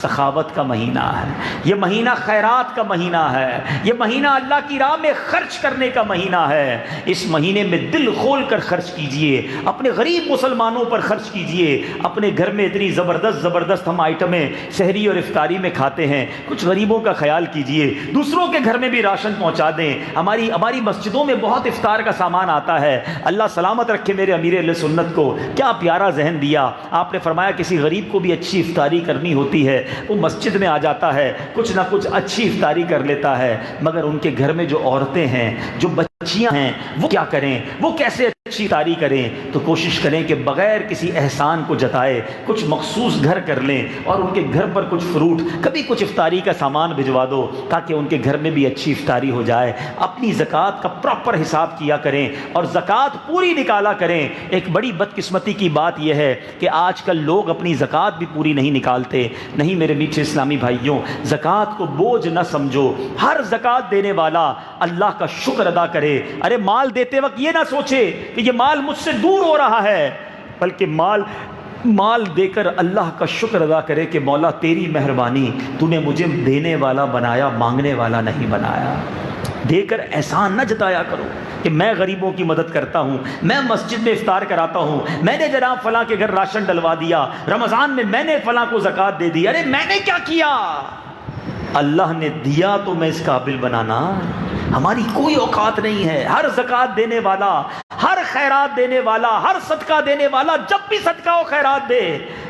سخاوت کا مہینہ ہے، یہ مہینہ خیرات کا مہینہ ہے، یہ مہینہ اللہ کی راہ میں خرچ کرنے کا مہینہ ہے۔ اس مہینے میں دل کھول کر خرچ کیجئے، اپنے غریب مسلمانوں پر خرچ کیجئے۔ اپنے گھر میں اتنی زبردست ہم آئٹمیں سحری اور افطاری میں کھاتے ہیں، کچھ غریبوں کا خیال کیجئے، دوسروں کے گھر میں بھی راشن پہنچا دیں۔ ہماری مسجدوں میں بہت افطار کا سامان آتا ہے، اللہ سلامت رکھے میرے امیر اہل سنت کو، کیا پیارا ذہن دیا آپ نے، فرمایا کسی غریب کو بھی اچھی افطاری کرنی ہوتی ہے، وہ مسجد میں آ جاتا ہے، کچھ نہ کچھ اچھی افطاری کر لیتا ہے، مگر ان کے گھر میں جو عورتیں ہیں، جو بچیاں ہیں، وہ کیا کریں، وہ کیسے اچھی افطاری کریں؟ تو کوشش کریں کہ بغیر کسی احسان کو جتائے کچھ مخصوص گھر کر لیں اور ان کے گھر پر کچھ فروٹ، کبھی کچھ افطاری کا سامان بھجوا دو تاکہ ان کے گھر میں بھی اچھی افطاری ہو جائے۔ اپنی زکوٰۃ کا پراپر حساب کیا کریں اور زکوٰۃ پوری نکالا کریں۔ ایک بڑی بدقسمتی کی بات یہ ہے کہ آج کل لوگ اپنی زکوٰۃ بھی پوری نہیں نکالتے۔ نہیں میرے میٹھے اسلامی بھائیوں، زکوٰۃ کو بوجھ نہ سمجھو، ہر زکوٰۃ دینے والا اللہ کا شکر ادا کرے۔ ارے مال دیتے وقت یہ نہ سوچے کہ یہ مال مجھ سے دور ہو رہا ہے، بلکہ مال دے کر اللہ کا شکر ادا کرے کہ مولا تیری مہربانی، تو نے مجھے دینے والا بنایا، مانگنے والا نہیں بنایا۔ دے کر احسان نہ جتایا کرو کہ میں غریبوں کی مدد کرتا ہوں، میں مسجد میں افطار کراتا ہوں، میں نے جناب فلاں کے گھر راشن ڈلوا دیا، رمضان میں نے فلاں کو زکوٰۃ دے دی۔ ارے میں نے کیا کیا؟ اللہ نے دیا تو میں اس قابل بنانا، ہماری کوئی اوقات نہیں ہے۔ ہر زکوٰۃ دینے والا، ہر خیرات دینے والا، ہر صدقہ دینے والا جب بھی صدقہ و خیرات دے،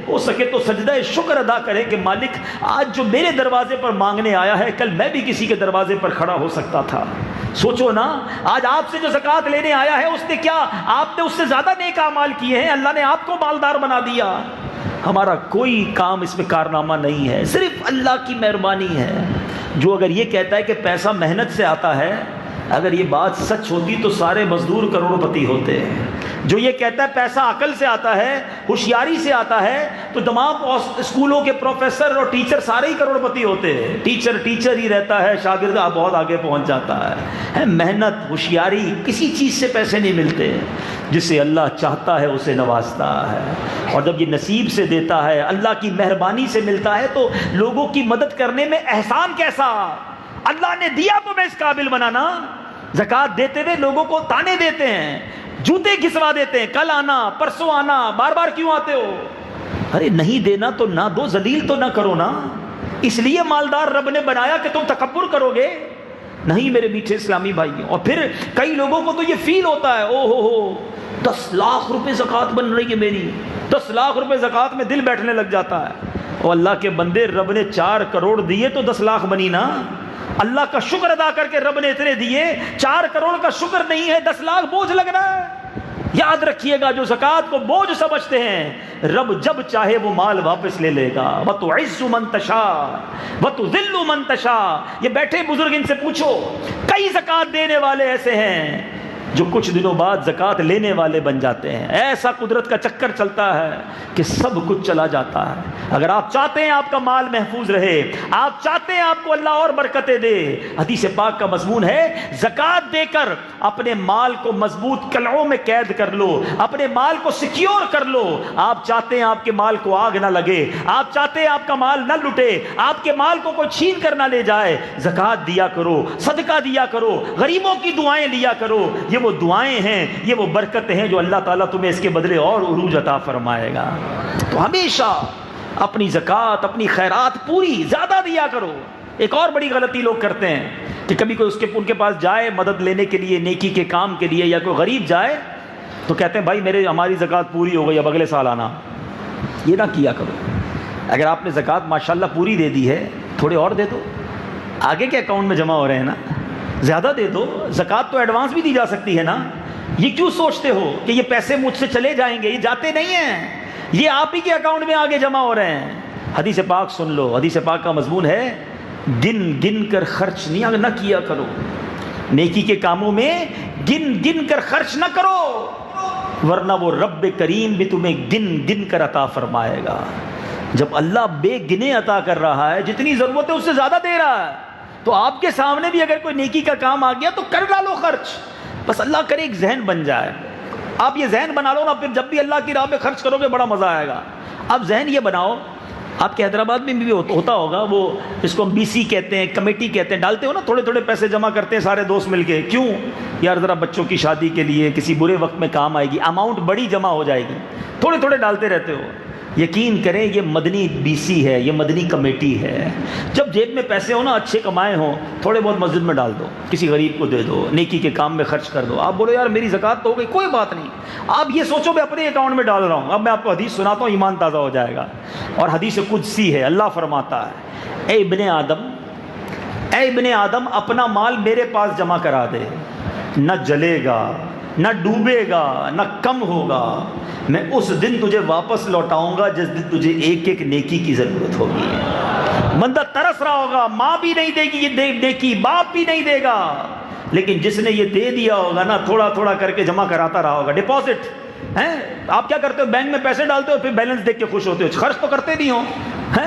ہو سکے تو سجدہ شکر ادا کرے کہ مالک آج جو میرے دروازے پر مانگنے آیا ہے، کل میں بھی کسی کے دروازے پر کھڑا ہو سکتا تھا۔ سوچو نا، آج آپ سے جو زکوٰۃ لینے آیا ہے، اس نے کیا آپ نے اس سے زیادہ نیک اعمال کیے ہیں؟ اللہ نے آپ کو مالدار بنا دیا۔ ہمارا کوئی کام اس میں کارنامہ نہیں ہے، صرف اللہ کی مہربانی ہے۔ جو اگر یہ کہتا ہے کہ پیسہ محنت سے آتا ہے، اگر یہ بات سچ ہوتی تو سارے مزدور کروڑپتی ہوتے ہیں۔ جو یہ کہتا ہے پیسہ عقل سے آتا ہے، ہوشیاری سے آتا ہے، تو تمام اسکولوں کے پروفیسر اور ٹیچر سارے ہی کروڑپتی ہوتے ہیں۔ ٹیچر ہی رہتا ہے، شاگرد بہت آگے پہنچ جاتا ہے۔ محنت، ہوشیاری، کسی چیز سے پیسے نہیں ملتے، جسے اللہ چاہتا ہے اسے نوازتا ہے، اور جب یہ نصیب سے دیتا ہے، اللہ کی مہربانی سے ملتا ہے، تو لوگوں کی مدد کرنے میں احسان کیسا؟ اللہ نے دیا تو میں اس قابل بنانا۔ زکوٰۃ دیتے ہوئے لوگوں کو تانے دیتے ہیں، جوتے گھسوا دیتے ہیں، کل آنا، پرسوں آنا، بار بار کیوں آتے ہو؟ ارے نہیں دینا تو نہ دو، ذلیل تو نہ کرو نا۔ اس لیے مالدار رب نے بنایا کہ تم تکبر کرو گے؟ نہیں میرے میٹھے اسلامی بھائیوں۔ اور پھر کئی لوگوں کو تو یہ فیل ہوتا ہے، او ہو 10 لاکھ روپے زکوٰۃ بن رہی ہے میری، 10 لاکھ روپے زکوٰۃ میں دل بیٹھنے لگ جاتا ہے۔ اور اللہ کے بندے، رب نے 4 کروڑ دیے تو 10 لاکھ بنی نا۔ اللہ کا شکر ادا کر کے رب نے اتنے دیے، 4 کروڑ کا شکر نہیں ہے، 10 لاکھ بوجھ لگ رہا ہے۔ یاد رکھیے گا، جو زکوٰۃ کو بوجھ سمجھتے ہیں، رب جب چاہے وہ مال واپس لے لے گا۔ وَتُعِزُّ مَن تَشَاءُ وَتُذِلُّ مَن تَشَاءُ۔ یہ بیٹھے بزرگ، ان سے پوچھو، کئی زکوٰۃ دینے والے ایسے ہیں جو کچھ دنوں بعد زکوٰۃ لینے والے بن جاتے ہیں۔ ایسا قدرت کا چکر چلتا ہے کہ سب کچھ چلا جاتا ہے۔ اگر آپ چاہتے ہیں آپ کا مال محفوظ رہے، آپ چاہتے ہیں آپ کو اللہ اور برکتیں دے، حدیث پاک کا مضمون ہے زکوٰۃ دے کر اپنے مال کو مضبوط قلعوں میں قید کر لو، اپنے مال کو سیکیور کر لو۔ آپ چاہتے ہیں آپ کے مال کو آگ نہ لگے، آپ چاہتے ہیں آپ کا مال نہ لٹے، آپ کے مال کو کوئی چھین کر نہ لے جائے، زکوٰۃ دیا کرو، صدقہ دیا کرو، غریبوں کی دعائیں لیا کرو۔ یہ وہ دعائیں ہیں، یہ وہ برکتیں ہیں جو اللہ تعالیٰ تمہیں اس کے بدلے اور عروج عطا فرمائے گا۔ تو ہمیشہ اپنی زکوٰۃ، اپنی خیرات پوری زیادہ دیا کرو۔ ایک اور بڑی غلطی لوگ کرتے ہیں کہ کبھی کوئی ان کے پاس جائے مدد لینے کے لیے، نیکی کے کام کے لیے، یا کوئی غریب جائے تو کہتے ہیں بھائی ہماری زکوٰۃ پوری ہو گئی، اب اگلے سال آنا۔ یہ نہ کیا کرو۔ اگر آپ نے زکوٰۃ ماشاءاللہ پوری دے دی ہے، تھوڑے اور دے دو، آگے کے اکاؤنٹ میں جمع ہو رہے ہیں نا، زیادہ دے دو۔ زکوٰۃ تو ایڈوانس بھی دی جا سکتی ہے نا۔ یہ کیوں سوچتے ہو کہ یہ پیسے مجھ سے چلے جائیں گے؟ یہ جاتے نہیں ہیں، یہ آپ ہی کے اکاؤنٹ میں آگے جمع ہو رہے ہیں۔ حدیث پاک سن لو، حدیث پاک کا مضمون ہے گن گن کر خرچ نہ کیا کرو۔ نیکی کے کاموں میں گن گن کر خرچ نہ کرو، ورنہ وہ رب کریم بھی تمہیں گن گن کر عطا فرمائے گا۔ جب اللہ بے گنے عطا کر رہا ہے، جتنی ضرورت ہے اس سے زیادہ دے رہا ہے، تو آپ کے سامنے بھی اگر کوئی نیکی کا کام آ گیا تو کر ڈالو خرچ۔ بس اللہ کرے ایک ذہن بن جائے، آپ یہ ذہن بنا لو نا، پھر جب بھی اللہ کی راہ میں خرچ کرو گے بڑا مزہ آئے گا۔ اب ذہن یہ بناؤ، آپ کے حیدرآباد میں بھی ہوتا ہوگا، وہ جس کو ہم بی سی کہتے ہیں، کمیٹی کہتے ہیں، ڈالتے ہو نا، تھوڑے تھوڑے پیسے جمع کرتے ہیں سارے دوست مل کے. کیوں؟ یار ذرا بچوں کی شادی کے لیے کسی برے وقت میں کام آئے گی، اماؤنٹ بڑی جمع ہو جائے گی، تھوڑے تھوڑے ڈالتے رہتے ہو. یقین کریں یہ مدنی بی سی ہے، یہ مدنی کمیٹی ہے. جب جیب میں پیسے ہو نا، اچھے کمائے ہوں، تھوڑے بہت مسجد میں ڈال دو، کسی غریب کو دے دو، نیکی کے کام میں خرچ کر دو. آپ بولو یار میری زکوٰۃ تو ہو گئی، کوئی بات نہیں. آپ یہ سوچو میں اپنے اکاؤنٹ میں ڈال رہا ہوں. اب میں آپ کو حدیث سناتا ہوں، ایمان تازہ ہو جائے گا. اور حدیث قدسی ہے، اللہ فرماتا ہے، اے ابن آدم اپنا مال میرے پاس جمع کرا دے، نہ جلے گا، نہ ڈوبے گا، نہ کم ہوگا. میں اس دن تجھے واپس لوٹاؤں گا جس دن تجھے ایک ایک نیکی کی ضرورت ہوگی. بندہ ترس رہا ہوگا، ماں بھی نہیں دے گی یہ نیکی، باپ بھی نہیں دے گا، لیکن جس نے یہ دے دیا ہوگا نا، تھوڑا تھوڑا کر کے جمع کراتا رہا ہوگا. ڈپازٹ ہیں آپ کیا کرتے ہو؟ بینک میں پیسے ڈالتے ہو، پھر بیلنس دیکھ کے خوش ہوتے ہو، خرچ تو کرتے نہیں ہو.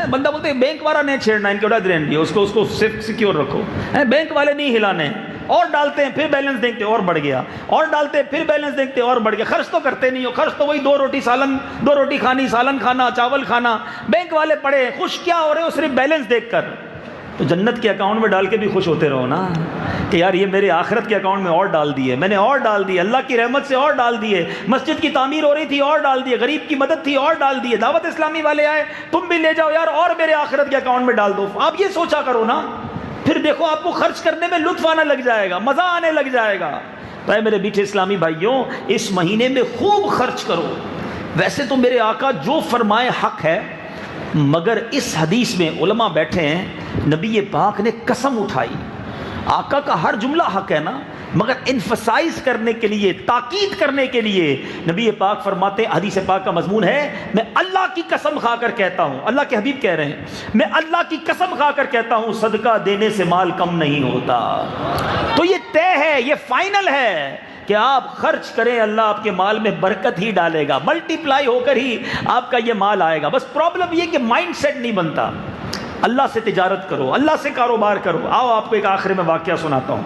بندہ بولتے ہیں بینک والا نہیں چھیڑنا، ان کے اڑا دیں، اس کو سیکیور رکھو. بینک والے نہیں ہلانے. اور ڈالتے ہیں پھر بیلنس دیکھتے اور بڑھ گیا، اور ڈالتے ہیں پھر بیلنس دیکھتے اور بڑھ گیا. خرچ تو کرتے نہیں ہو، خرچ تو وہی دو روٹی کھانی، سالن کھانا، چاول کھانا. بینک والے پڑے خوش کیا ہو رہے ہو؟ صرف بیلنس دیکھ کر. تو جنت کے اکاؤنٹ میں ڈال کے بھی خوش ہوتے رہو نا، کہ یار یہ میرے آخرت کے اکاؤنٹ میں اور ڈال دیے، میں نے اور ڈال دیے، اللہ کی رحمت سے اور ڈال دیے، مسجد کی تعمیر ہو رہی تھی اور ڈال دیے، غریب کی مدد تھی اور ڈال دیے، دعوت اسلامی والے آئے تم بھی لے جاؤ یار اور میرے آخرت کے اکاؤنٹ میں ڈال دو. آپ یہ سوچا کرو نا، پھر دیکھو آپ کو خرچ کرنے میں لطف آنے لگ جائے گا، مزہ آنے لگ جائے گا. تو اے میرے میٹھے اسلامی بھائیوں، اس مہینے میں خوب خرچ کرو. ویسے تو میرے آقا جو فرمائے حق ہے، مگر اس حدیث میں علماء بیٹھے ہیں، نبی پاک نے قسم اٹھائی. آقا کا ہر جملہ حق ہے نا، مگر انفسائز کرنے کے لیے، تاکید کرنے کے لیے نبی پاک فرماتے ہیں، حدیث پاک کا مضمون ہے، میں اللہ کی قسم کھا کر کہتا ہوں، اللہ کے حبیب کہہ رہے ہیں، میں اللہ کی قسم کھا کر کہتا ہوں، صدقہ دینے سے مال کم نہیں ہوتا. تو یہ طے ہے، یہ فائنل ہے کہ آپ خرچ کریں، اللہ آپ کے مال میں برکت ہی ڈالے گا، ملٹی پلائی ہو کر ہی آپ کا یہ مال آئے گا. بس پرابلم یہ کہ مائنڈ سیٹ نہیں بنتا. اللہ سے تجارت کرو، اللہ سے کاروبار کرو. آؤ آپ کو ایک آخر میں واقعہ سناتا ہوں.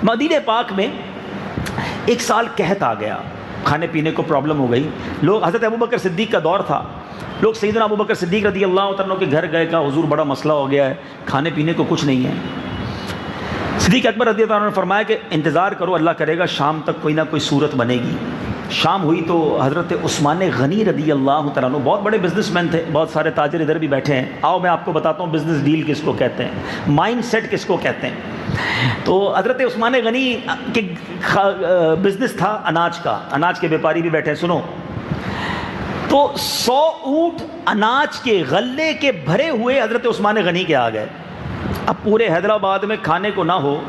مدینہ پاک میں ایک سال قحط آ گیا، کھانے پینے کو پرابلم ہو گئی. لوگ، حضرت ابوبکر صدیق کا دور تھا، لوگ سیدنا ابوبکر صدیق رضی اللہ عنہ کے گھر گئے، کہا حضور بڑا مسئلہ ہو گیا ہے، کھانے پینے کو کچھ نہیں ہے. صدیق اکبر رضی اللہ عنہ نے فرمایا کہ انتظار کرو، اللہ کرے گا شام تک کوئی نہ کوئی صورت بنے گی. شام ہوئی تو حضرت عثمان غنی رضی اللہ تعالیٰ عنہ بہت بڑے بزنس مین تھے، بہت سارے تاجر ادھر بھی بیٹھے ہیں. آؤ میں آپ کو بتاتا ہوں بزنس ڈیل کس کو کہتے ہیں، مائنڈ سیٹ کس کو کہتے ہیں. تو حضرت عثمان غنی کے بزنس تھا اناج کا، اناج کے بیپاری بھی بیٹھے ہیں. سنو، تو 100 اونٹ اناج کے غلے کے بھرے ہوئے حضرت عثمان غنی کے آ گئے. اب پورے حیدرآباد میں کھانے کو نہ ہو،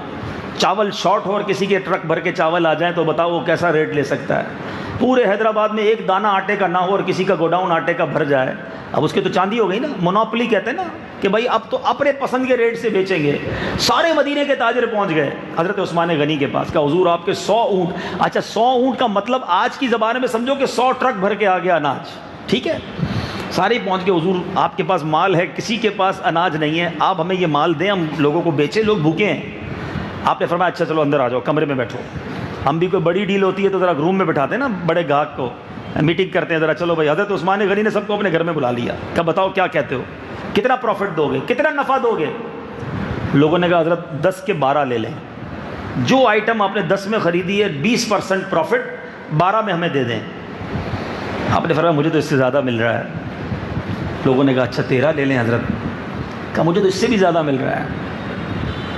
چاول شارٹ ہو اور کسی کے ٹرک بھر کے چاول آ جائیں تو بتاؤ وہ کیسا ریٹ لے سکتا ہے. پورے حیدرآباد میں ایک دانہ آٹے کا نہ ہو اور کسی کا گوڈاؤن آٹے کا بھر جائے، اب اس کی تو چاندی ہو گئی نا. مونوپلی کہتے ہیں نا کہ بھائی اب تو اپنے پسند کے ریٹ سے بیچیں گے. سارے مدینے کے تاجر پہنچ گئے حضرت عثمان غنی کے پاس، کہا حضور آپ کے 100 اونٹ. اچھا 100 اونٹ کا مطلب آج کی زبان میں سمجھو کہ 100 ٹرک بھر کے آ گیا اناج. ٹھیک ہے، سارے پہنچ کے، حضور آپ کے پاس مال ہے، کسی کے پاس اناج نہیں ہے، آپ ہمیں یہ مال دیں، ہم لوگوں کو بیچیں، لوگ بھوکے ہیں. آپ نے فرمایا اچھا چلو اندر آ جاؤ، کمرے میں بیٹھو. ہم بھی کوئی بڑی ڈیل ہوتی ہے تو ذرا روم میں بٹھاتے ہیں نا بڑے گاہک کو، میٹنگ کرتے ہیں ذرا، چلو بھائی. حضرت عثمان غنی نے سب کو اپنے گھر میں بلا لیا، کہا بتاؤ کیا کہتے ہو، کتنا پروفٹ دو گے، کتنا نفع دو گے. لوگوں نے کہا حضرت 10 کے 12 لے لیں، جو آئٹم آپ نے 10 میں خریدی ہے 20% پروفٹ 12 میں ہمیں دے دیں. آپ نے فرمایا مجھے تو اس سے زیادہ مل رہا ہے. لوگوں نے کہا اچھا 13 لے لیں حضرت. کہا مجھے تو اس سے بھی زیادہ مل رہا ہے.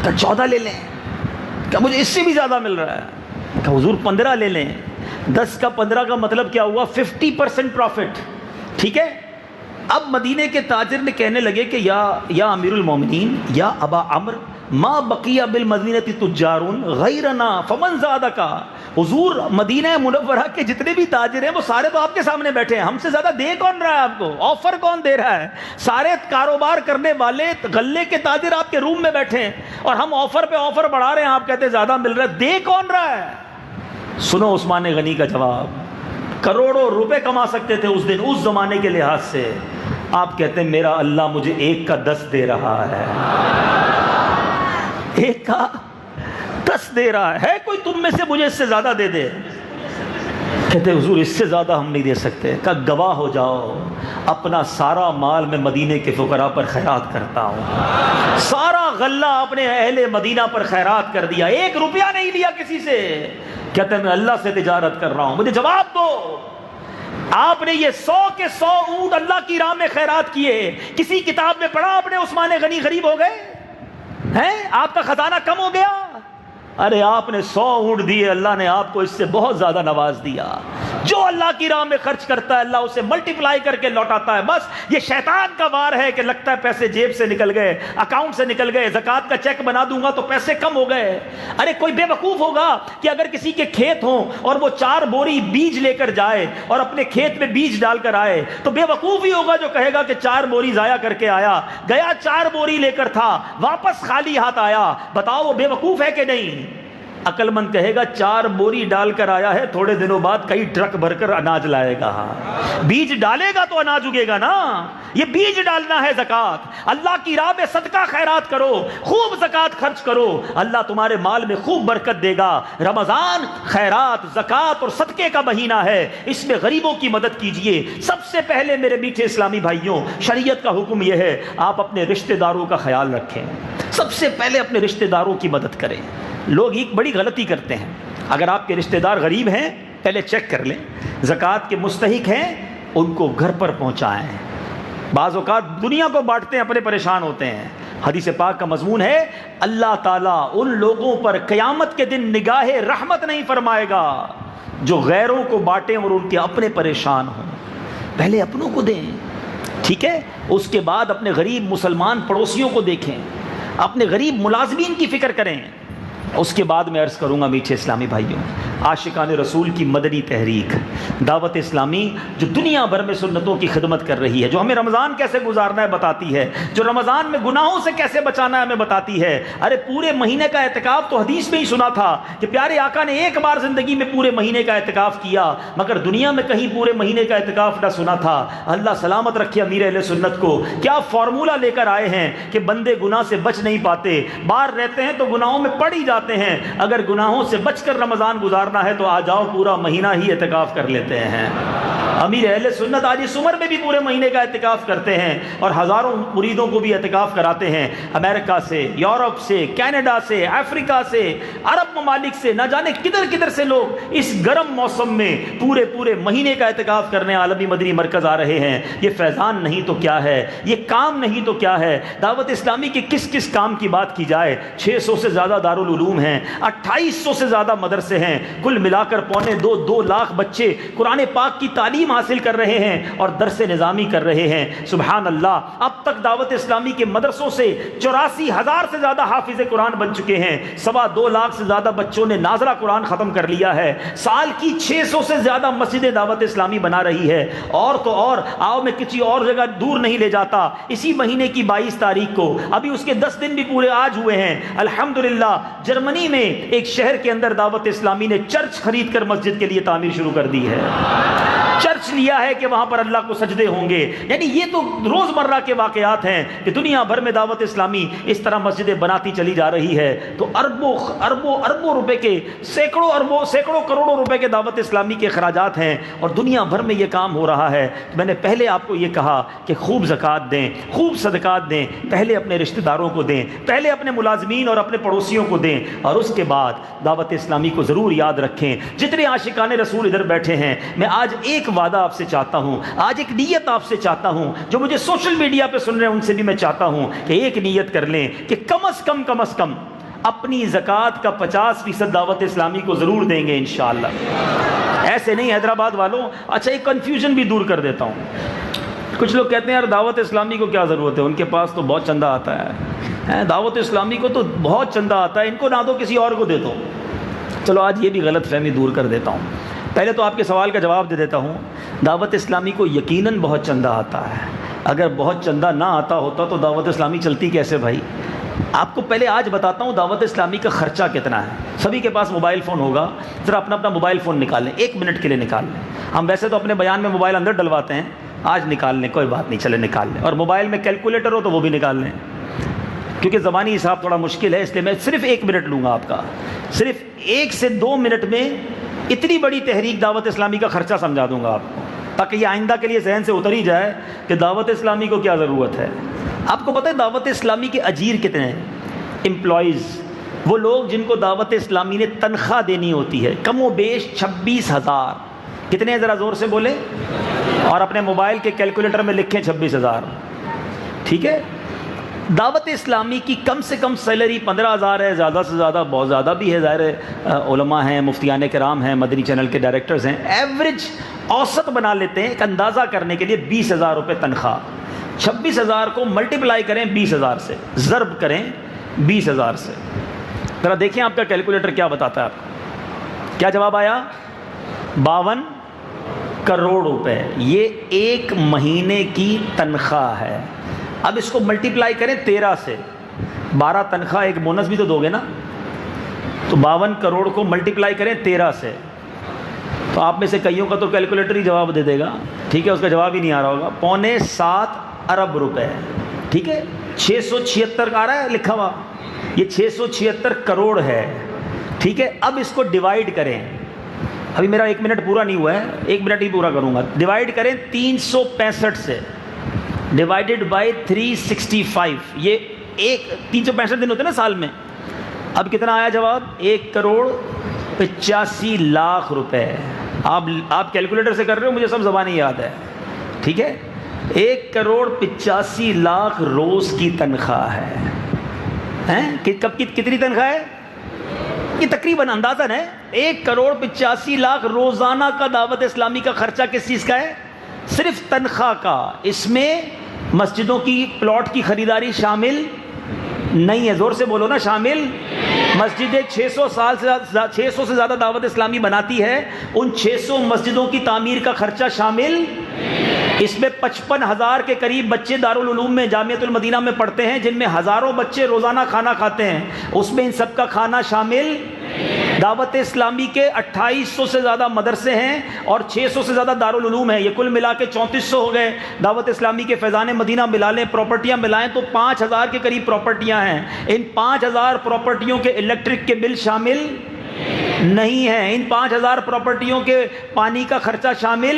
کہا 14 لے لیں. کہا مجھے اس سے بھی زیادہ مل رہا ہے. کہا حضور 15 لے لیں. 10 کا 15 کا مطلب کیا ہوا؟ 50% پروفٹ. ٹھیک ہے. اب مدینے کے تاجر نے کہنے لگے کہ یا امیر المومنین، یا ابا عمرو، ما بقیہ بالمدینۃ تجار غیرنا فمن زادکا. حضور مدینہ منورہ کے جتنے بھی تاجر ہیں وہ سارے تو آپ کے سامنے بیٹھے ہیں، ہم سے زیادہ دے کون رہا ہے آپ کو؟ آفر کون دے رہا ہے؟ سارے کاروبار کرنے والے غلے کے تاجر آپ کے روم میں بیٹھے ہیں اور ہم آفر پہ آفر بڑھا رہے ہیں، آپ کہتے ہیں زیادہ مل رہا ہے، دے کون رہا ہے؟ سنو عثمان غنی کا جواب. کروڑوں روپے کما سکتے تھے اس دن، اس زمانے کے لحاظ سے. آپ کہتے ہیں میرا اللہ مجھے 1 کا 10 دے رہا ہے، 1 کا 10 دے رہا ہے. کوئی تم میں سے مجھے اس سے زیادہ دے دے؟ کہتے حضور اس سے زیادہ ہم نہیں دے سکتے. کہا گواہ ہو جاؤ اپنا سارا مال میں مدینے کے فقراء پر خیرات کرتا ہوں. سارا غلہ اپنے اہل مدینہ پر خیرات کر دیا, 1 روپیہ نہیں لیا کسی سے. کہتے میں اللہ سے تجارت کر رہا ہوں, مجھے جواب دو. آپ نے یہ 100 کے 100 اونٹ اللہ کی راہ میں خیرات کیے, کسی کتاب میں پڑھا آپ نے عثمان غنی غریب ہو گئے ہیں؟ آپ کا خزانہ کم ہو گیا؟ ارے آپ نے 100 اونٹ دیے, اللہ نے آپ کو اس سے بہت زیادہ نواز دیا. جو اللہ کی راہ میں خرچ کرتا ہے اللہ اسے ملٹیپلائی کر کے لوٹاتا ہے. بس یہ شیطان کا وار ہے کہ لگتا ہے پیسے جیب سے نکل گئے, اکاؤنٹ سے نکل گئے, زکوٰۃ کا چیک بنا دوں گا تو پیسے کم ہو گئے. ارے کوئی بے وقوف ہوگا کہ اگر کسی کے کھیت ہوں اور وہ 4 بوری بیج لے کر جائے اور اپنے کھیت میں بیج ڈال کر آئے, تو بے وقوف ہی ہوگا جو کہے گا کہ 4 بوری ضائع کر کے آیا, گیا 4 بوری لے کر تھا, واپس خالی ہاتھ آیا. بتاؤ وہ بے وقوف ہے کہ نہیں؟ عقل مند کہے گا 4 بوری ڈال کر آیا ہے, تھوڑے دنوں بعد کئی ٹرک بھر کر اناج لائے گا. بیج ڈالے گا تو اناج اگے گا نا. یہ بیج ڈالنا ہے زکوٰۃ. اللہ کی راہ میں صدقہ خیرات کرو, خوب زکوٰۃ خرچ کرو, اللہ تمہارے مال میں خوب برکت دے گا. رمضان خیرات, زکوٰۃ اور صدقے کا مہینہ ہے, اس میں غریبوں کی مدد کیجئے. سب سے پہلے میرے میٹھے اسلامی بھائیوں, شریعت کا حکم یہ ہے آپ اپنے رشتہ داروں کا خیال رکھیں. سب سے پہلے اپنے رشتہ داروں کی مدد کریں. لوگ ایک بڑی غلطی کرتے ہیں, اگر آپ کے رشتہ دار غریب ہیں پہلے چیک کر لیں, زکوٰۃ کے مستحق ہیں ان کو گھر پر پہنچائیں. بعض اوقات دنیا کو بانٹتے ہیں, اپنے پریشان ہوتے ہیں. حدیث پاک کا مضمون ہے اللہ تعالیٰ ان لوگوں پر قیامت کے دن نگاہ رحمت نہیں فرمائے گا جو غیروں کو بانٹیں اور ان کے اپنے پریشان ہوں. پہلے اپنوں کو دیں, ٹھیک ہے, اس کے بعد اپنے غریب مسلمان پڑوسیوں کو دیکھیں, اپنے غریب ملازمین کی فکر کریں. اس کے بعد میں عرض کروں گا میٹھے اسلامی بھائیوں, عاشقان رسول کی مدنی تحریک دعوت اسلامی جو دنیا بھر میں سنتوں کی خدمت کر رہی ہے, جو ہمیں رمضان کیسے گزارنا ہے بتاتی ہے, جو رمضان میں گناہوں سے کیسے بچانا ہے ہمیں بتاتی ہے. ارے پورے مہینے کا اعتکاف تو حدیث میں ہی سنا تھا کہ پیارے آقا نے ایک بار زندگی میں پورے مہینے کا اعتکاف کیا, مگر دنیا میں کہیں پورے مہینے کا اعتکاف نہ سنا تھا. اللہ سلامت رکھے امیر اہل سنت کو, کیا فارمولہ لے کر آئے ہیں کہ بندے گناہ سے بچ نہیں پاتے, باہر رہتے ہیں تو گناہوں میں پڑ ہی جاتے ہیں. اگر گناہوں سے بچ کر رمضان گزارنا ہے تو آ جاؤ پورا مہینہ ہی اعتکاف کر لیتے ہیں. امیر اہل سنت آج اس عمر میں بھی پورے مہینے کا اعتکاف کرتے ہیں اور ہزاروں مریدوں کو بھی اعتکاف کراتے ہیں. امریکہ سے, یورپ سے, کینیڈا سے, افریقہ سے, عرب ممالک سے, نہ جانے کدھر کدھر سے لوگ اس گرم موسم میں پورے مہینے کا اعتکاف کرنے عالمی مدنی مرکز آ رہے ہیں. یہ فیضان نہیں تو کیا ہے, یہ کام نہیں تو کیا ہے. دعوت اسلامی کے کس کس کام کی بات کی جائے, 600 سے زیادہ دارالعلوم ہیں, 2800 سے زیادہ مدرسے ہیں, کل ملا کر 2 لاکھ بچے قرآن پاک کی تعلیم حاصل کر رہے ہیں اور درس نظامی کر رہے ہیں. سبحان اللہ, اب تک دعوت اسلامی کے مدرسوں سے 84,000 سے زیادہ حافظ قرآن بن چکے ہیں. 2.25 لاکھ سے زیادہ بچوں نے ناظرہ قرآن ختم کر لیا ہے. سال کی 600 سے زیادہ مسجدیں دعوت اسلامی بنا رہی ہے. اور تو اور آؤ میں کسی اور جگہ دور نہیں لے جاتا, اسی مہینے کی 22 تاریخ کو, ابھی اس کے 10 دن بھی پورے آج ہوئے ہیں, الحمدللہ جرمنی میں ایک شہر کے اندر دعوت اسلامی نے چرچ خرید کر مسجد کے لیے تعمیر شروع کر دی ہے. چرچ لیا ہے کہ وہاں پر اللہ کو سجدے ہوں گے. یعنی یہ تو روزمرہ کے واقعات ہیں کہ دنیا بھر میں دعوت اسلامی اس طرح مسجدیں بناتی چلی جا رہی ہے. تو اربوں روپے کے, سینکڑوں کروڑوں روپے کے دعوت اسلامی کے اخراجات ہیں اور دنیا بھر میں یہ کام ہو رہا ہے. میں نے پہلے آپ کو یہ کہا کہ خوب زکوٰۃ دیں, خوب صدقات دیں, پہلے اپنے رشتہ داروں کو دیں, پہلے اپنے ملازمین اور اپنے پڑوسیوں کو دیں, اور اس کے بعد دعوت اسلامی کو ضرور یاد رکھیں. جتنے عاشقان رسول ادھر بیٹھے ہیں, میں آج ایک وعدہ آپ سے چاہتا ہوں, آج ایک نیت آپ سے چاہتا ہوں, جو مجھے سوشل میڈیا پہ سن رہے ہیں ان سے بھی میں چاہتا ہوں کہ ایک نیت کر لیں کہ کم از کم اپنی زکوٰۃ کا 50% دعوت اسلامی کو ضرور دیں گے انشاءاللہ. ایسے نہیں حیدرآباد والوں. اچھا ایک کنفیوژن بھی دور کر دیتا ہوں. کچھ لوگ کہتے ہیں یار دعوت اسلامی کو کیا ضرورت ہے, ان کے پاس تو بہت چندہ آتا ہے, دعوت اسلامی کو تو بہت چندہ آتا ہے, ان کو نہ دو کسی اور کو دے دو. چلو آج یہ بھی غلط فہمی دور کر دیتا ہوں. پہلے تو آپ کے سوال کا جواب دے دیتا ہوں. دعوت اسلامی کو یقیناً بہت چندہ آتا ہے. اگر بہت چندہ نہ آتا ہوتا تو دعوت اسلامی چلتی کیسے بھائی؟ آپ کو پہلے آج بتاتا ہوں دعوت اسلامی کا خرچہ کتنا ہے. سبھی کے پاس موبائل فون ہوگا, ذرا اپنا موبائل فون نکال لیں, 1 منٹ کے لیے نکال لیں. ہم ویسے تو اپنے بیان میں موبائل اندر ڈلواتے ہیں, آج نکال لیں, کوئی بات نہیں, چلے نکال لیں. اور موبائل میں کیلکولیٹر ہو تو وہ بھی نکال لیں, کیونکہ زبانی حساب تھوڑا مشکل ہے, اس لیے میں صرف 1 منٹ لوں گا آپ کا. صرف 1 سے 2 منٹ میں اتنی بڑی تحریک دعوت اسلامی کا خرچہ سمجھا دوں گا آپ کو، تاکہ یہ آئندہ کے لیے ذہن سے اتر ہی جائے کہ دعوت اسلامی کو کیا ضرورت ہے۔ آپ کو پتہ ہے دعوت اسلامی کے اجیر کتنے ہیں؟ امپلائیز، وہ لوگ جن کو دعوت اسلامی نے تنخواہ دینی ہوتی ہے، کم و بیش 26,000۔ کتنے ہیں ذرا زور سے بولے، اور اپنے موبائل کے کیلکولیٹر میں لکھیں 26,000، ٹھیک ہے؟ دعوت اسلامی کی کم سے کم سیلری 15,000 ہے، زیادہ سے زیادہ بہت زیادہ بھی ہے، ظاہر ہے علماء ہیں، مفتیان کرام ہیں، مدنی چینل کے ڈائریکٹرز ہیں، ایوریج اوسط بنا لیتے ہیں ایک اندازہ کرنے کے لیے 20,000 روپے تنخواہ۔ 26,000 کو ملٹیپلائی کریں 20,000 سے، ضرب کریں 20,000 سے، ذرا دیکھیں آپ کا کیلکولیٹر کیا بتاتا ہے آپ کو۔ کیا جواب آیا؟ 52 کروڑ روپے۔ یہ ایک مہینے کی تنخواہ ہے۔ اب اس کو ملٹیپلائی کریں 13 سے، 12 تنخواہ، ایک بونس بھی تو دو گے نا، تو 52 کروڑ کو ملٹیپلائی کریں 13 سے، تو آپ میں سے کئیوں کا تو کیلکولیٹر ہی جواب دے دے گا، ٹھیک ہے؟ اس کا جواب ہی نہیں آ رہا ہوگا۔ 6.25 ارب روپے، ٹھیک ہے؟ 676 آ رہا ہے لکھا ہوا، یہ 676 کروڑ ہے، ٹھیک ہے؟ اب اس کو ڈیوائیڈ کریں، ابھی میرا 1 منٹ پورا نہیں ہوا ہے، 1 منٹ ہی پورا کروں گا۔ ڈیوائیڈ کریں 365 سے، ڈیوائیڈڈ بائی 365، یہ 365 دن ہوتے ہیں نا سال میں۔ اب کتنا آیا جواب؟ 1,85,00,000 روپے۔ آپ کیلکولیٹر سے کر رہے ہو، مجھے سب زبانی یاد ہے، ٹھیک ہے؟ 1,85,00,000 روز کی تنخواہ ہے۔ کتنی تنخواہ ہے؟ یہ تقریباً اندازاً ہے 1,85,00,000 روزانہ کا دعوت اسلامی کا خرچہ کس چیز کا ہے؟ صرف تنخواہ کا۔ اس میں مسجدوں کی پلاٹ کی خریداری شامل نہیں ہے، زور سے بولو نا، شامل۔ مسجدیں 600 سے زیادہ دعوت اسلامی بناتی ہے، ان 600 مسجدوں کی تعمیر کا خرچہ شامل۔ اس میں 55,000 کے قریب بچے دارالعلوم میں، جامعۃ المدینہ میں پڑھتے ہیں، جن میں ہزاروں بچے روزانہ کھانا کھاتے ہیں، اس میں ان سب کا کھانا شامل۔ دعوت اسلامی کے 2800 سے زیادہ مدرسے ہیں اور 600 سے زیادہ دارالعلوم ہیں، یہ کل ملا کے 3400 ہو گئے۔ دعوت اسلامی کے فیضان مدینہ ملا لیں، پراپرٹیاں ملائیں تو 5,000 کے قریب پراپرٹیاں ہیں۔ ان 5,000 پراپرٹیوں کے الیکٹرک کے بل شامل نہیں ہے، ان 5,000 پراپرٹیوں کے پانی کا خرچہ شامل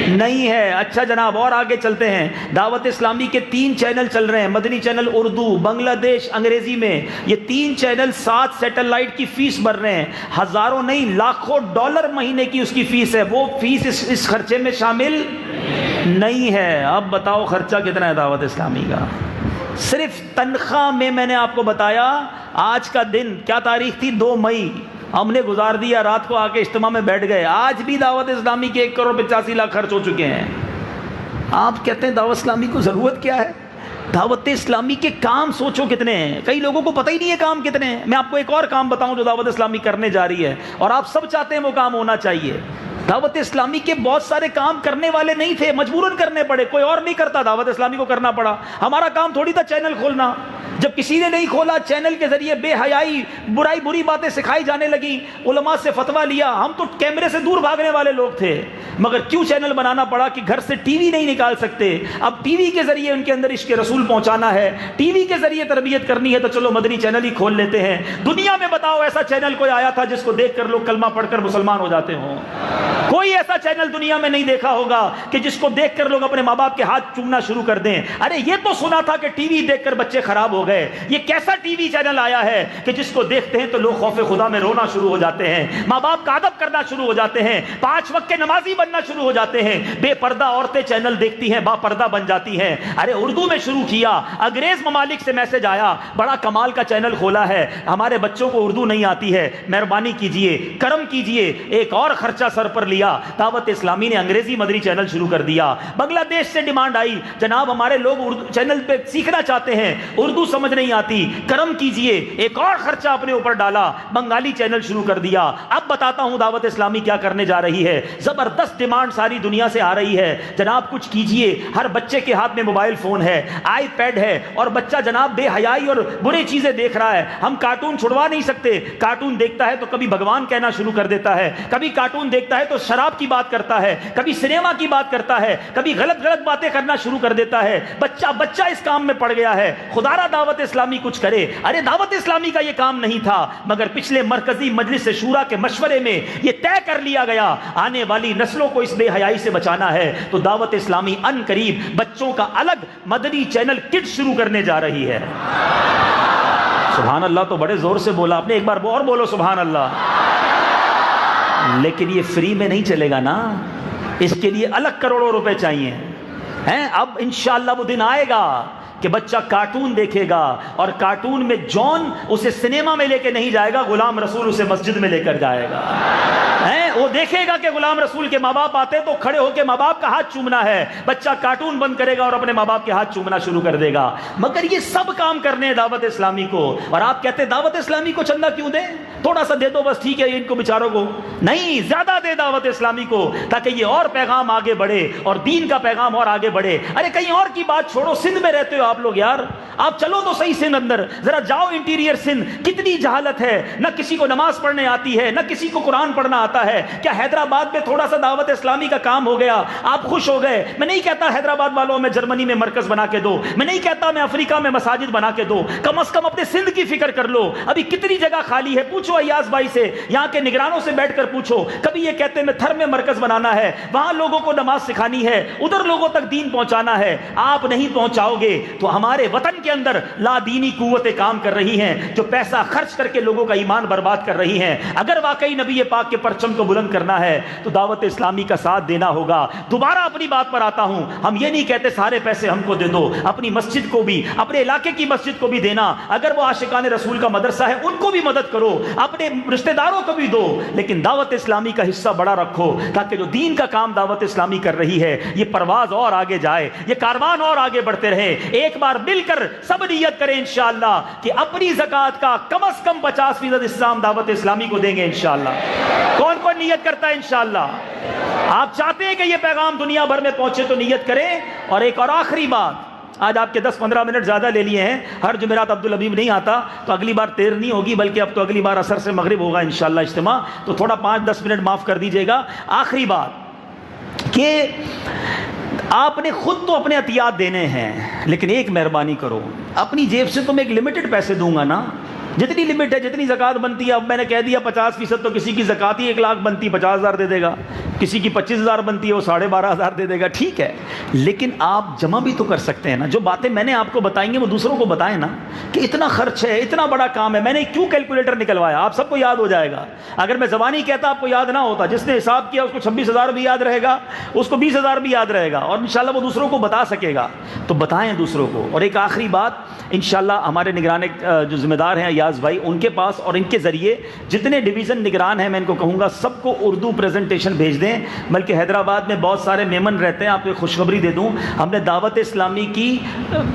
نہیں ہے۔ اچھا جناب، اور آگے چلتے ہیں۔ دعوت اسلامی کے 3 چینل چل رہے ہیں، مدنی چینل اردو، بنگلہ دیش، انگریزی میں۔ یہ 3 چینل 7 سیٹلائٹ کی فیس بھر رہے ہیں، ہزاروں نہیں لاکھوں ڈالر مہینے کی اس کی فیس ہے، وہ فیس اس خرچے میں شامل نہیں ہے۔ اب بتاؤ خرچہ کتنا ہے دعوت اسلامی کا؟ صرف تنخواہ میں نے آپ کو بتایا، آج کا دن کیا تاریخ تھی؟ 2 مئی، ہم نے گزار دیا، رات کو آ کے اجتماع میں بیٹھ گئے، آج بھی دعوت اسلامی کے 1,85,00,000 خرچ ہو چکے ہیں۔ آپ کہتے ہیں دعوت اسلامی کو ضرورت کیا ہے؟ دعوت اسلامی کے کام سوچو کتنے ہیں، کئی لوگوں کو پتہ ہی نہیں ہے کام کتنے ہیں۔ میں آپ کو ایک اور کام بتاؤں جو دعوت اسلامی کرنے جا رہی ہے، اور آپ سب چاہتے ہیں وہ کام ہونا چاہیے۔ دعوت اسلامی کے بہت سارے کام کرنے والے نہیں تھے، مجبوراً کرنے پڑے، کوئی اور نہیں کرتا، دعوت اسلامی کو کرنا پڑا۔ ہمارا کام تھوڑی تھا چینل کھولنا، جب کسی نے نہیں کھولا، چینل کے ذریعے بے حیائی، بری باتیں سکھائی جانے لگی، علماء سے فتویٰ لیا، ہم تو کیمرے سے دور بھاگنے والے لوگ تھے، مگر کیوں چینل بنانا پڑا کہ گھر سے ٹی وی نہیں نکال سکتے، اب ٹی وی کے ذریعے ان کے اندر عشق رسول پہنچانا ہے، ٹی وی کے ذریعے تربیت کرنی ہے، تو چلو مدنی چینل ہی کھول لیتے ہیں۔ دنیا میں بتاؤ ایسا چینل کوئی آیا تھا جس کو دیکھ کر لوگ کلمہ پڑھ کر مسلمان ہو جاتے ہوں؟ کوئی ایسا چینل دنیا میں نہیں دیکھا ہوگا کہ جس کو دیکھ کر لوگ اپنے ماں باپ کے ہاتھ چومنا شروع کر دیں۔ ارے یہ تو سنا تھا کہ ٹی وی دیکھ کر بچے خراب ہو گئے، یہ کیسا ٹی وی چینل آیا ہے کہ جس کو دیکھتے ہیں تو لوگ خوف خدا میں رونا شروع ہو جاتے ہیں، ماں باپ کا ادب کرنا شروع ہو جاتے ہیں، 5 وقت کے نمازی بننا شروع ہو جاتے ہیں، بے پردہ عورتیں چینل دیکھتی ہیں، با پردہ بن جاتی ہیں۔ ارے اردو میں شروع کیا، انگریز ممالک سے میسج آیا، بڑا کمال کا چینل کھولا ہے، ہمارے بچوں کو اردو نہیں آتی ہے، مہربانی کیجئے، کرم کیجئے۔ ایک اور خرچہ سر پر لیا، دعوت اسلامی نے انگریزی مدنی چینل شروع کر دیا۔ بنگلہ دیش سے ڈیمانڈ آئی، جناب ہمارے لوگ اردو چینل پہ سیکھنا چاہتے ہیں، اردو سمجھ نہیں آتی، کرم کیجئے۔ ایک اور خرچہ اپنے اوپر ڈالا، بنگالی چینل شروع کر دیا۔ اب بتاتا ہوں دعوت اسلامی کیا کرنے جا رہی ہے، زبردست ڈیمانڈ ساری دنیا سے آ رہی ہے، جناب کچھ کیجئے۔ ہر بچے کے ہاتھ میں موبائل فون ہے، آئی پیڈ ہے، اور بچہ جناب بے حیائی اور برے چیزیں دیکھ رہا ہے۔ ہم کارٹون چھڑوا نہیں سکتے، کارٹون دیکھتا ہے تو کبھی بھگوان کہنا شروع کر دیتا ہے، کبھی کارٹون دیکھتا ہے تو شراب کی بات کرتا ہے، کبھی سنیما کی بات کرتا ہے، کبھی غلط باتیں کرنا شروع کر دیتا ہے۔ بچہ اس کام میں پڑ گیا ہے۔ خدا را دعوت اسلامی کچھ کرے. ارے دعوت اسلامی کا یہ کام نہیں تھا, مگر پچھلے مرکزی مجلس شورا کے مشورے میں یہ طے کر لیا گیا آنے والی نسلوں کو اس بے حیائی سے بچانا ہے, تو دعوت اسلامی ان قریب بچوں کا الگ مدنی چینل کڈ شروع کرنے جا رہی ہے. سبحان اللہ تو بڑے زور سے بولا آپ نے, ایک بار اور بولو سبحان اللہ. لیکن یہ فری میں نہیں چلے گا نا, اس کے لیے الگ کروڑوں روپے چاہیے ہیں. اب انشاءاللہ وہ دن آئے گا کہ بچہ کارٹون دیکھے گا اور کارٹون میں جون اسے سنیما میں لے کے نہیں جائے گا, غلام رسول اسے مسجد میں لے کر جائے گا. وہ دیکھے گا کہ غلام رسول کے ماں باپ آتے تو کھڑے ہو کے ماں باپ کا ہاتھ چومنا ہے, بچہ کارٹون بند کرے گا اور اپنے ماں باپ کے ہاتھ چومنا شروع کر دے گا. مگر یہ سب کام کرنے ہیں دعوت اسلامی کو, اور آپ کہتے ہیں دعوت اسلامی کو چندہ کیوں دیں, تھوڑا سا دے دو بس, ٹھیک ہے ان کو بیچاروں کو. نہیں, زیادہ دے دعوت اسلامی کو, تاکہ یہ اور پیغام آگے بڑھے اور دین کا پیغام اور آگے بڑھے. ارے کہیں اور کی بات چھوڑو, سندھ میں رہتے ہو آپ لوگ یار, آپ چلو تو صحیح سندھ اندر, ذرا جاؤ انٹیریئر سندھ, کتنی جہالت ہے, نہ کسی کو نماز پڑھنے آتی ہے, نہ کسی کو قرآن پڑھنا آتا ہے. کیا حیدرآباد میں تھوڑا سا دعوت اسلامی کا کام ہو گیا, آپ خوش ہو گئے؟ میں نہیں کہتا حیدرآباد والوں میں جرمنی میں مرکز بنا کے دو, میں نہیں کہتا میں افریقہ میں مساجد بنا کے دو, کم از کم اپنے سندھ کی فکر کر لو. ابھی کتنی جگہ خالی ہے, پوچھو ایاز بھائی سے, یہاں کے نگرانوں سے بیٹھ کر پوچھو. کبھی یہ کہتے میں تھر میں مرکز بنانا ہے, وہاں لوگوں کو نماز سکھانی ہے, ادھر لوگوں تک دین پہنچانا ہے. آپ نہیں پہنچاؤ گے تو ہمارے وطن کے اندر لا دینی قوتیں کام کر رہی ہیں, جو پیسہ خرچ کر کے لوگوں کا ایمان برباد کر رہی ہیں. اگر واقعی نبی پاک کے پرچم کو بلند کرنا ہے تو دعوت اسلامی کا ساتھ دینا ہوگا. دوبارہ اپنی بات پر آتا ہوں, ہم یہ نہیں کہتے سارے پیسے ہم کو دے دو, اپنی مسجد کو بھی, اپنے علاقے کی مسجد کو بھی دینا. اگر وہ عاشقان رسول کا مدرسہ ہے ان کو بھی مدد کرو, اپنے رشتہ داروں کو بھی دو, لیکن دعوت اسلامی کا حصہ بڑا رکھو, تاکہ جو دین کا کام دعوت اسلامی کر رہی ہے یہ پرواز اور آگے جائے, یہ کاروان اور آگے بڑھتے رہے. ایک بار مل کر سب نیت کریں انشاءاللہ کہ اپنی زکوٰۃ کا کم از کم 50% حصہ ہم دعوت اسلامی کو دیں گے انشاءاللہ. کون کون نیت کرتا ہے انشاءاللہ؟ آپ چاہتے ہیں کہ یہ پیغام دنیا بھر میں پہنچے تو نیت کریں. اور ایک اور آخری بات, آج آپ کے 10-15 منٹ زیادہ لے لیے ہیں. ہر جمعرات عبدالحبیب نہیں آتا تو اگلی بار دیر نہیں ہوگی, بلکہ اب تو اگلی بار عصر سے مغرب ہوگا انشاءاللہ اجتماع, تو تھوڑا 5-10 منٹ معاف کر دیجئے گا. آخری بات کہ آپ نے خود تو اپنے عطیات دینے ہیں, لیکن ایک مہربانی کرو, اپنی جیب سے تو میں ایک لمیٹڈ پیسے دوں گا نا, جتنی لمٹ ہے, جتنی زکوٰۃ بنتی ہے. اب میں نے کہہ دیا 50%, تو کسی کی زکوٰۃ ہی 1 لاکھ بنتی 50,000 دے دے گا, کسی کی 25,000 بنتی ہے وہ 12,500 دے دے گا, ٹھیک ہے. لیکن آپ جمع بھی تو کر سکتے ہیں نا. جو باتیں میں نے آپ کو بتائیں گے وہ دوسروں کو بتائیں نا, کہ اتنا خرچ ہے, اتنا بڑا کام ہے, میں نے کیوں کیلکولیٹر نکلوایا, آپ سب کو یاد ہو جائے گا. اگر میں زبانی کہتا آپ کو یاد نہ ہوتا, جس نے حساب کیا اس کو 26,000 بھی یاد رہے گا, اس کو 20,000 بھی یاد رہے گا, اور انشاءاللہ وہ دوسروں کو بتا سکے گا. تو بتائیں دوسروں کو. اور ایک آخری بات, انشاءاللہ ہمارے نگران جو ذمہ دار ہیں ایاز بھائی, ان کے پاس اور ان کے ذریعے جتنے ڈویژن نگران ہیں میں ان کو کہوں گا سب کو اردو پریزنٹیشن بھیج دیں. بلکہ حیدرآباد میں بہت سارے میمن رہتے ہیں, آپ کو خوشخبری دے دوں, ہم نے دعوت اسلامی کی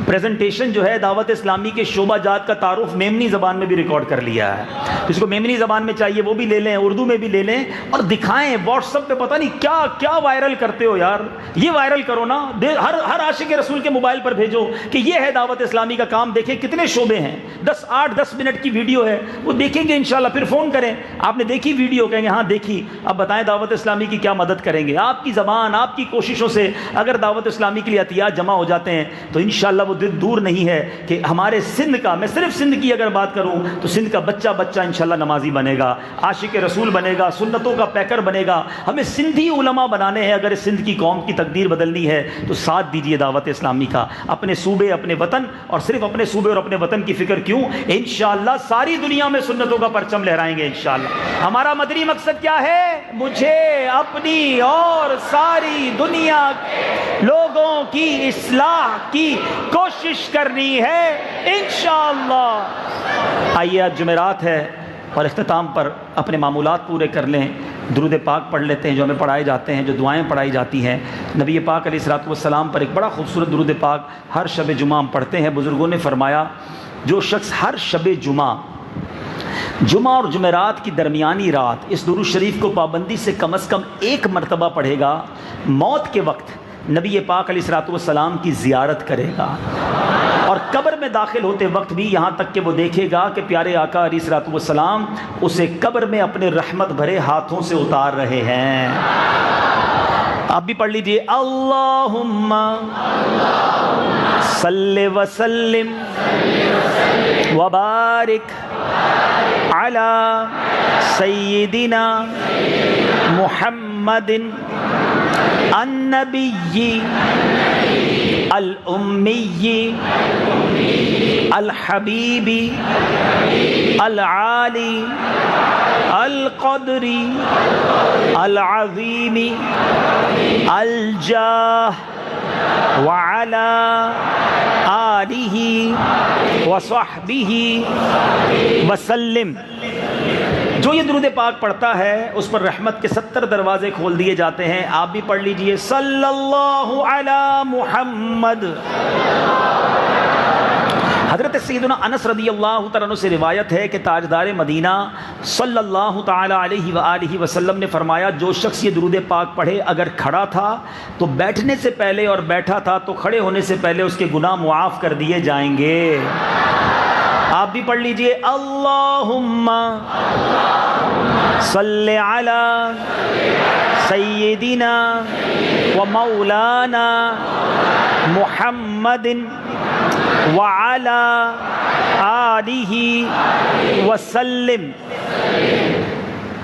پریزنٹیشن جو ہے, دعوت اسلامی کے شعبہ جات کا تعارف میمنی زبان میں بھی ریکارڈ کر لیا ہے. جس کو میمنی زبان میں چاہیے وہ بھی لے لیں, اردو میں بھی لے لیں, اور دکھائیں. واٹس ایپ پہ پتہ نہیں کیا کیا وائرل کرتے ہو یار, یہ وائرل کرو نا, ہر عاشق رسول کے موبائل پر بھیجو کہ یہ ہے دعوت اسلامی کا کام, دیکھیں کتنے شعبے ہیں, 8-10 منٹ کی ویڈیو ہے, وہ دیکھیں گے انشاءاللہ. پھر فون کریں, آپ نے دیکھی ویڈیو, کہیں گے ہاں دیکھی, اب بتائیں دعوت اسلامی کی کیا مدد کریں گے. آپ کی زبان, آپ کی کوششوں سے اگر دعوت اسلامی کے لیے عطیات جمع ہو جاتے ہیں تو انشاءاللہ وہ دن دور نہیں ہے کہ ہمارے سندھ کا, میں صرف سندھ کی اگر بات کروں تو سندھ کا بچہ بچہ انشاءاللہ نمازی بنے گا, عاشق رسول بنے گا, سنتوں کا پیکر بنے گا. ہمیں سندھی علماء بنانے ہیں. اگر سندھ کی قوم کی تقدیر بدلنی ہے تو ساتھ دیجیے دعوت اسلامی کا. اپنے صوبے, اپنے وطن, اور صرف اپنے صوبے اور اپنے وطن کی فکر کیوں, انشاءاللہ ساری دنیا میں سنتوں کا پرچم لہرائیں گے انشاءاللہ. ہمارا مدنی مقصد کیا ہے؟ مجھے اپنی اور ساری دنیا لوگوں کی اصلاح کی کوشش کرنی ہے انشاءاللہ. آئیے آج جمعرات ہے اور اختتام پر اپنے معمولات پورے کر لیں. درود پاک پڑھ لیتے ہیں جو ہمیں پڑھائے جاتے ہیں, جو دعائیں پڑھائی جاتی ہیں. نبی پاک علیہ الصلوۃ والسلام پر ایک بڑا خوبصورت درود پاک ہر شب جمعہ ہم پڑھتے ہیں. بزرگوں نے فرمایا جو شخص ہر شب جمعہ اور جمعرات کی درمیانی رات اس درود شریف کو پابندی سے کم از کم 1 مرتبہ پڑھے گا, موت کے وقت نبی پاک علیہ الصلوۃ والسلام کی زیارت کرے گا, اور قبر میں داخل ہوتے وقت بھی یہاں تک کہ وہ دیکھے گا کہ پیارے آقا علیہ الصلوۃ والسلام اسے قبر میں اپنے رحمت بھرے ہاتھوں سے اتار رہے ہیں. آپ بھی پڑھ لیجئے, اللہم صلی وسلم وبارک علی سیدنا محمد النبی الامی الحبیب العالی القدر العظیم الجاہ وعلى آلہ وصحبہ وسلم۔ جو یہ درود پاک پڑھتا ہے اس پر رحمت کے 70 دروازے کھول دیے جاتے ہیں۔ آپ بھی پڑھ لیجئے، صلی اللہ علی محمد۔ حضرت سیدنا انس رضی اللہ تعالیٰ عنہ سے روایت ہے کہ تاجدار مدینہ صلی اللہ تعالیٰ علیہ وآلہ وسلم نے فرمایا، جو شخص یہ درود پاک پڑھے اگر کھڑا تھا تو بیٹھنے سے پہلے اور بیٹھا تھا تو کھڑے ہونے سے پہلے اس کے گناہ معاف کر دیے جائیں گے۔ آپ بھی پڑھ لیجئے، اللہم صلی علی سیدنا و مولانا محمد وعلی آلہ وسلم۔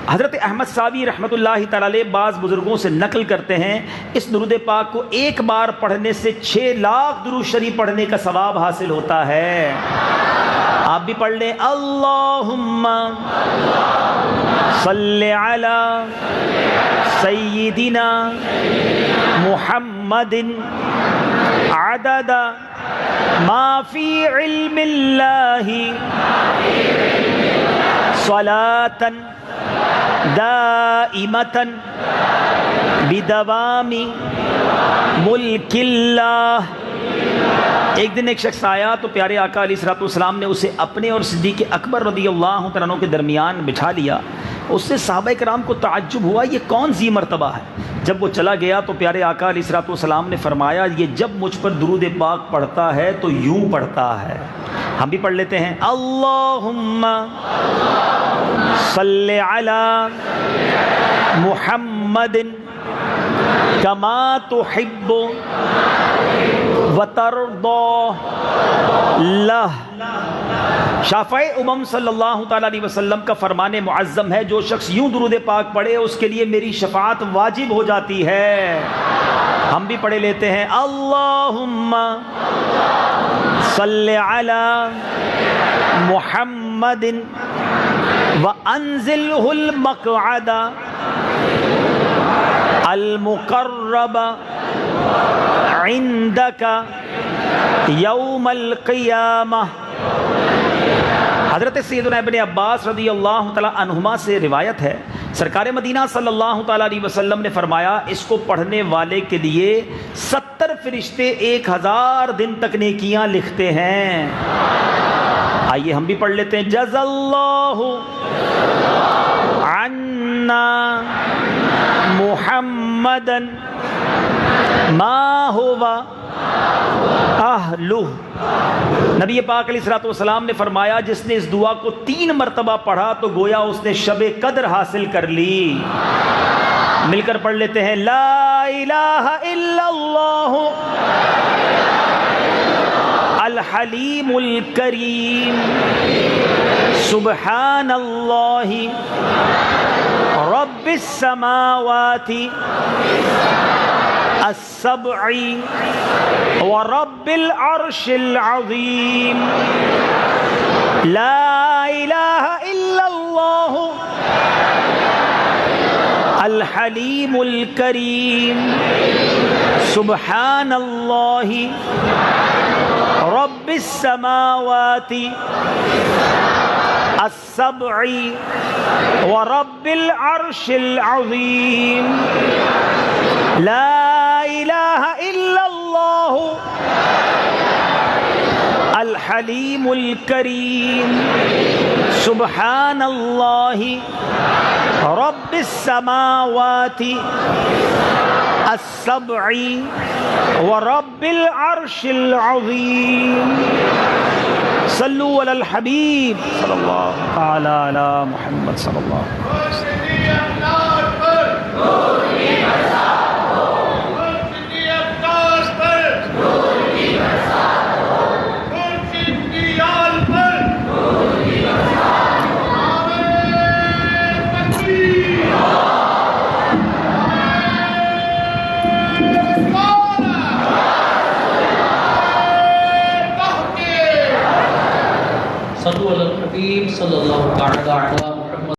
حضرت احمد ساوی رحمۃ اللہ تعالی علیہ بعض بزرگوں سے نقل کرتے ہیں، اس درود پاک کو ایک بار پڑھنے سے 6 لاکھ درود شریف پڑھنے کا ثواب حاصل ہوتا ہے۔ آپ بھی پڑھ لیں، اللہم صلی علی سیدنا محمد عدد ما فی علم اللہ صلاۃ دائمۃ بدوام ملک اللہ۔ ایک دن ایک شخص آیا تو پیارے آقا علیہ الصلوۃ والسلام نے اسے اپنے اور صدیق اکبر رضی اللہ عنہ کے درمیان بٹھا لیا۔ اس سے صحابہ کرام کو تعجب ہوا، یہ کون سی مرتبہ ہے؟ جب وہ چلا گیا تو پیارے آقا علیہ الصلوۃ والسلام نے فرمایا، یہ جب مجھ پر درود پاک پڑھتا ہے تو یوں پڑھتا ہے۔ ہم بھی پڑھ لیتے ہیں، اللہم صلی علی محمد کما تحب وترضى لہ۔ شافع امم صلی اللہ تعالیٰ علیہ وسلم کا فرمان معظم ہے، جو شخص یوں درود پاک پڑھے اس کے لیے میری شفاعت واجب ہو جاتی ہے۔ ہم بھی پڑھے لیتے ہیں، اللہم صلی علی محمد وانزلہ المقعد المقرب عندک یوم القیامہ۔ حضرت سیدنا ابن عباس رضی اللہ تعالیٰ عنہما سے روایت ہے، سرکار مدینہ صلی اللہ تعالیٰ علیہ وسلم نے فرمایا، اس کو پڑھنے والے کے لیے 70 فرشتے 1000 دن تک نیکیاں لکھتے ہیں۔ آئیے ہم بھی پڑھ لیتے ہیں، جزا اللہ عنا محمدًا ما ہوا اہلہ۔ نبی پاک علیہ الصلوۃ والسلام نے فرمایا، جس نے اس دعا کو 3 مرتبہ پڑھا تو گویا اس نے شب قدر حاصل کر لی۔ مل کر پڑھ لیتے ہیں، لا الہ الا اللہ الحلیم الکریم سبحان اللہ رب السماوات السبع ورب العرش العظیم لا الہ الا اللہ الحلیم الکریم سبحان اللہ رب السماوات السبع ورب العرش العظیم لا الہ الا اللہ الحلیم الکریم سبحان اللہ رب السماوات السبع ورب العرش العظیم۔ صلو علی الحبیب صلی اللہ تعالی علی محمد صلی اللہ علیہ وسلم۔ صلو علی الحبیب صلی اللہ تعالی علیہ